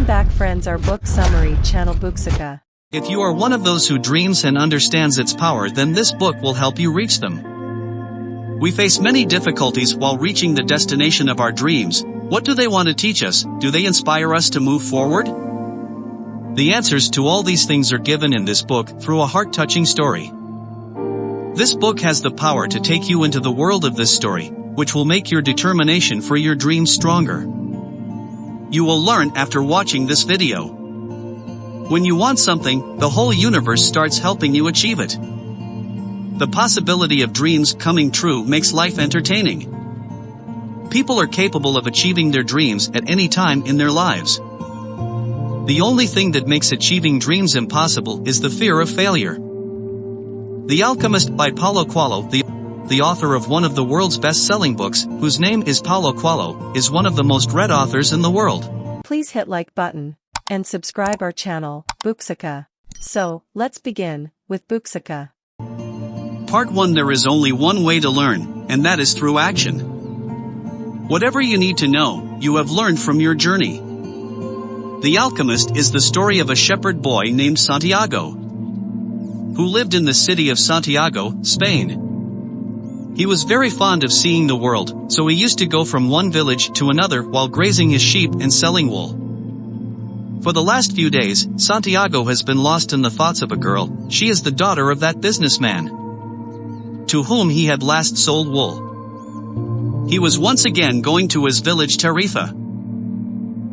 Welcome back friends, our book summary channel Booksica. If you are one of those who dreams and understands its power, then this book will help you reach them. We face many difficulties while reaching the destination of our dreams. What do they want to teach us? Do they inspire us to move forward? The answers to all these things are given in this book through a heart-touching story. This book has the power to take you into the world of this story, which will make your determination for your dreams stronger. You will learn after watching this video. When you want something, the whole universe starts helping you achieve it. The possibility of dreams coming true makes life entertaining. People are capable of achieving their dreams at any time in their lives. The only thing that makes achieving dreams impossible is the fear of failure. The Alchemist by Paulo Coelho, the author of one of the world's best-selling books, whose name is Paulo Coelho, is one of the most read authors in the world. Please hit like button and subscribe our channel, Booksica. So, let's begin with Booksica. Part 1. There is only one way to learn, and that is through action. Whatever you need to know, you have learned from your journey. The Alchemist is the story of a shepherd boy named Santiago, who lived in the city of Santiago, Spain. He was very fond of seeing the world, so he used to go from one village to another while grazing his sheep and selling wool. For the last few days, Santiago has been lost in the thoughts of a girl. She is the daughter of that businessman to whom he had last sold wool. He was once again going to his village Tarifa.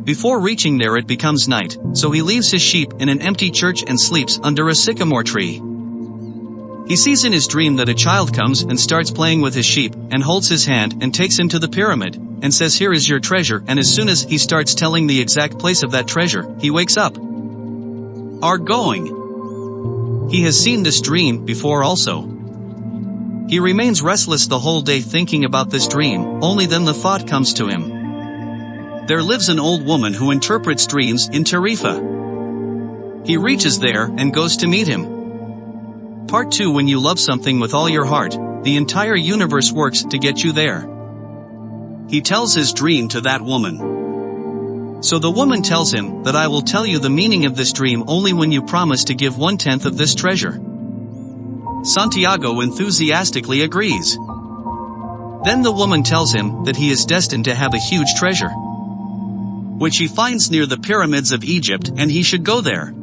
Before reaching there it becomes night, so he leaves his sheep in an empty church and sleeps under a sycamore tree. He sees in his dream that a child comes and starts playing with his sheep, and holds his hand and takes him to the pyramid, and says, "Here is your treasure," and as soon as he starts telling the exact place of that treasure, he wakes up. Are going. He has seen this dream before also. He remains restless the whole day thinking about this dream, only then the thought comes to him. There lives an old woman who interprets dreams in Tarifa. He reaches there and goes to meet him. Part 2. When you love something with all your heart, the entire universe works to get you there. He tells his dream to that woman. So the woman tells him that I will tell you the meaning of this dream only when you promise to give 1/10 of this treasure. Santiago enthusiastically agrees. Then the woman tells him that he is destined to have a huge treasure, which he finds near the pyramids of Egypt, and he should go there.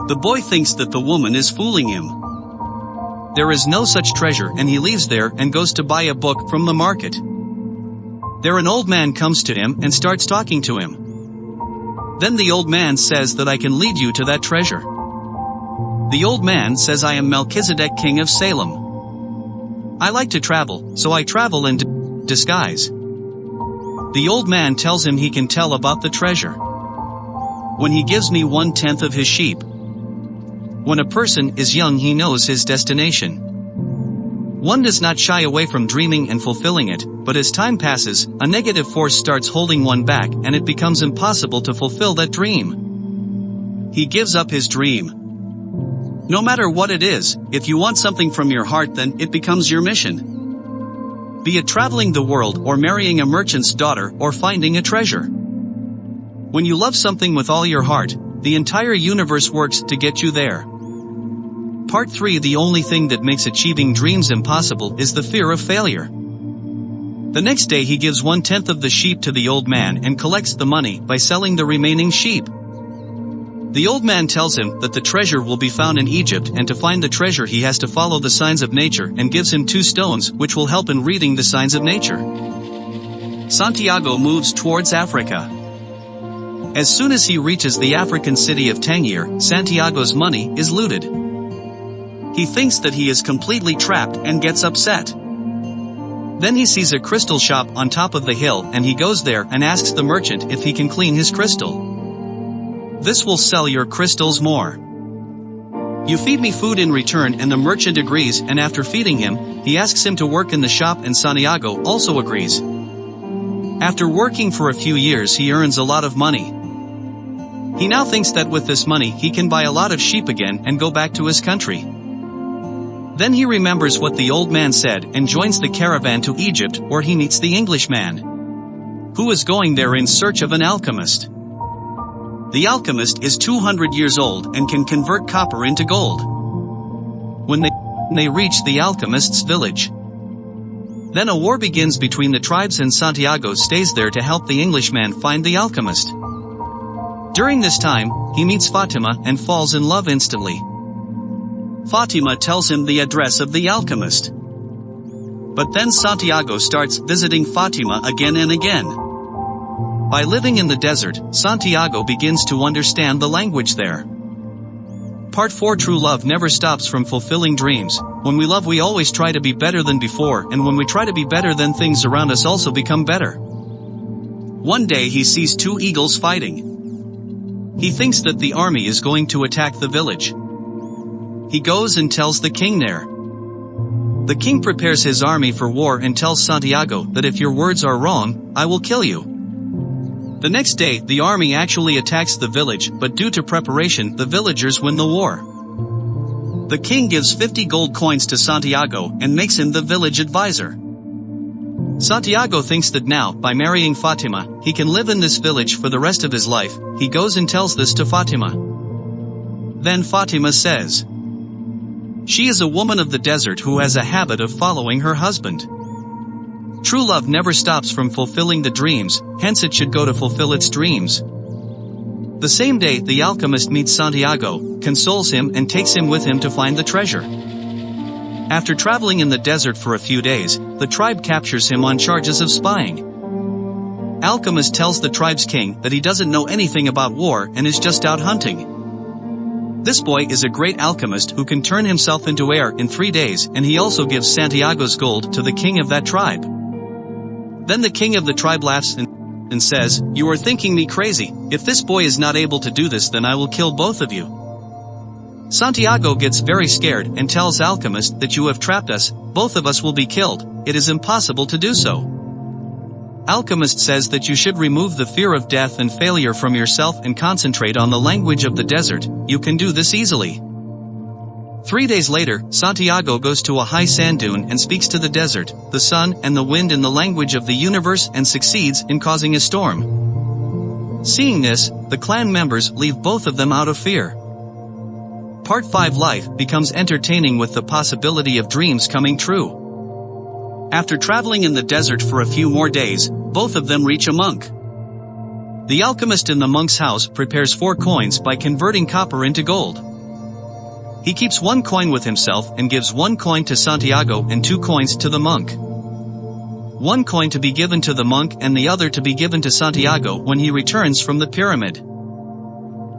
The boy thinks that the woman is fooling him. There is no such treasure, and he leaves there and goes to buy a book from the market. There an old man comes to him and starts talking to him. Then the old man says that I can lead you to that treasure. The old man says, I am Melchizedek, king of Salem. I like to travel, so I travel in disguise. The old man tells him he can tell about the treasure when he gives me 1/10 of his sheep. When a person is young, he knows his destination. One does not shy away from dreaming and fulfilling it, but as time passes, a negative force starts holding one back and it becomes impossible to fulfill that dream. He gives up his dream. No matter what it is, if you want something from your heart, then it becomes your mission. Be it traveling the world or marrying a merchant's daughter or finding a treasure. When you love something with all your heart, the entire universe works to get you there. Part 3. The only thing that makes achieving dreams impossible is the fear of failure. The next day he gives 1/10 of the sheep to the old man and collects the money by selling the remaining sheep. The old man tells him that the treasure will be found in Egypt, and to find the treasure he has to follow the signs of nature, and gives him 2 stones which will help in reading the signs of nature. Santiago moves towards Africa. As soon as he reaches the African city of Tangier, Santiago's money is looted. He thinks that he is completely trapped and gets upset. Then he sees a crystal shop on top of the hill, and he goes there and asks the merchant if he can clean his crystal. This will sell your crystals more. You feed me food in return, and the merchant agrees, and after feeding him, he asks him to work in the shop, and Santiago also agrees. After working for a few years he earns a lot of money. He now thinks that with this money he can buy a lot of sheep again and go back to his country. Then he remembers what the old man said and joins the caravan to Egypt, where he meets the Englishman, who is going there in search of an alchemist. The alchemist is 200 years old and can convert copper into gold. When they reach the alchemist's village, then a war begins between the tribes and Santiago stays there to help the Englishman find the alchemist. During this time, he meets Fatima and falls in love instantly. Fatima tells him the address of the alchemist. But then Santiago starts visiting Fatima again and again. By living in the desert, Santiago begins to understand the language there. Part 4. True love never stops from fulfilling dreams. When we love, we always try to be better than before, and when we try to be better, then things around us also become better. One day he sees two eagles fighting. He thinks that the army is going to attack the village. He goes and tells the king there. The king prepares his army for war and tells Santiago that if your words are wrong, I will kill you. The next day, the army actually attacks the village, but due to preparation, the villagers win the war. The king gives 50 gold coins to Santiago and makes him the village advisor. Santiago thinks that now, by marrying Fatima, he can live in this village for the rest of his life. He goes and tells this to Fatima. Then Fatima says, she is a woman of the desert who has a habit of following her husband. True love never stops from fulfilling the dreams, hence it should go to fulfill its dreams. The same day, the alchemist meets Santiago, consoles him and takes him with him to find the treasure. After traveling in the desert for a few days, the tribe captures him on charges of spying. Alchemist tells the tribe's king that he doesn't know anything about war and is just out hunting. This boy is a great alchemist who can turn himself into air in 3 days, and he also gives Santiago's gold to the king of that tribe. Then the king of the tribe laughs and says, you are thinking me crazy. If this boy is not able to do this, then I will kill both of you. Santiago gets very scared and tells Alchemist that you have trapped us, both of us will be killed, it is impossible to do so. Alchemist says that you should remove the fear of death and failure from yourself and concentrate on the language of the desert, you can do this easily. 3 days later, Santiago goes to a high sand dune and speaks to the desert, the sun and the wind in the language of the universe and succeeds in causing a storm. Seeing this, the clan members leave both of them out of fear. Part 5. Life becomes entertaining with the possibility of dreams coming true. After traveling in the desert for a few more days, both of them reach a monk. The alchemist in the monk's house prepares 4 coins by converting copper into gold. He keeps 1 coin with himself and gives 1 coin to Santiago and 2 coins to the monk. 1 coin to be given to the monk and the other to be given to Santiago when he returns from the pyramid.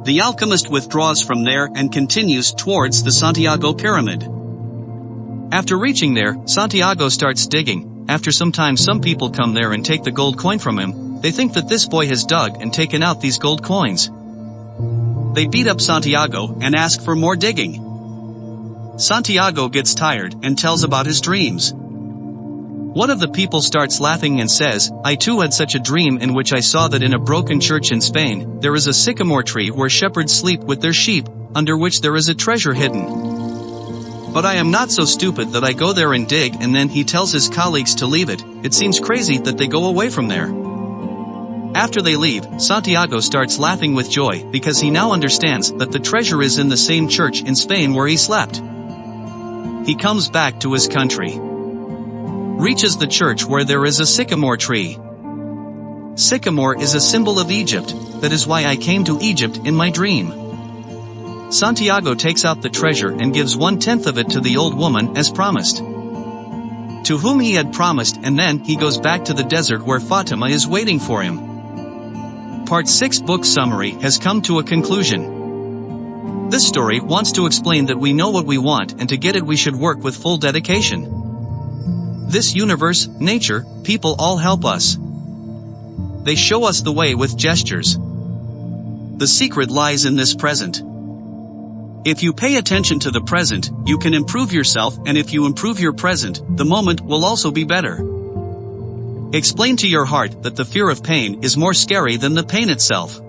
The alchemist withdraws from there and continues towards the Santiago pyramid. After reaching there, Santiago starts digging. After some time, some people come there and take the gold coin from him. They think that this boy has dug and taken out these gold coins. They beat up Santiago and ask for more digging. Santiago gets tired and tells about his dreams. One of the people starts laughing and says, I too had such a dream in which I saw that in a broken church in Spain, there is a sycamore tree where shepherds sleep with their sheep, under which there is a treasure hidden. But I am not so stupid that I go there and dig, and then he tells his colleagues to leave it. It seems crazy that they go away from there. After they leave, Santiago starts laughing with joy because he now understands that the treasure is in the same church in Spain where he slept. He comes back to his country. Reaches the church where there is a sycamore tree. Sycamore is a symbol of Egypt, that is why I came to Egypt in my dream. Santiago takes out the treasure and gives 1/10 of it to the old woman as promised. To whom he had promised, and then he goes back to the desert where Fatima is waiting for him. Part 6 book summary has come to a conclusion. This story wants to explain that we know what we want, and to get it we should work with full dedication. This universe, nature, people all help us. They show us the way with gestures. The secret lies in this present. If you pay attention to the present, you can improve yourself, and if you improve your present, the moment will also be better. Explain to your heart that the fear of pain is more scary than the pain itself.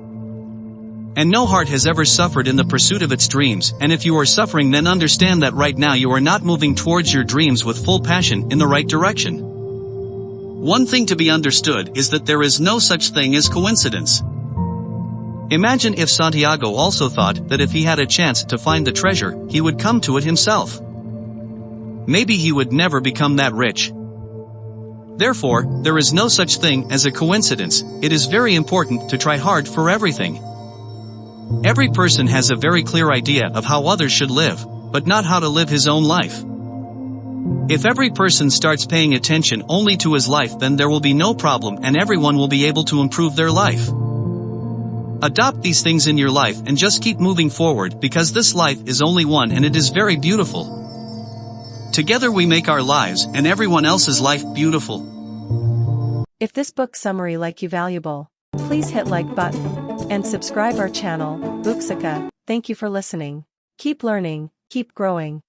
And no heart has ever suffered in the pursuit of its dreams, and if you are suffering, then understand that right now you are not moving towards your dreams with full passion in the right direction. One thing to be understood is that there is no such thing as coincidence. Imagine if Santiago also thought that if he had a chance to find the treasure, he would come to it himself. Maybe he would never become that rich. Therefore, there is no such thing as a coincidence. It is very important to try hard for everything. Every person has a very clear idea of how others should live, but not how to live his own life. If every person starts paying attention only to his life, then there will be no problem and everyone will be able to improve their life. Adopt these things in your life and just keep moving forward, because this life is only one and it is very beautiful. Together we make our lives and everyone else's life beautiful. If this book summary like you valuable, please hit like button and subscribe our channel, Booksica. Thank you for listening. Keep learning, keep growing.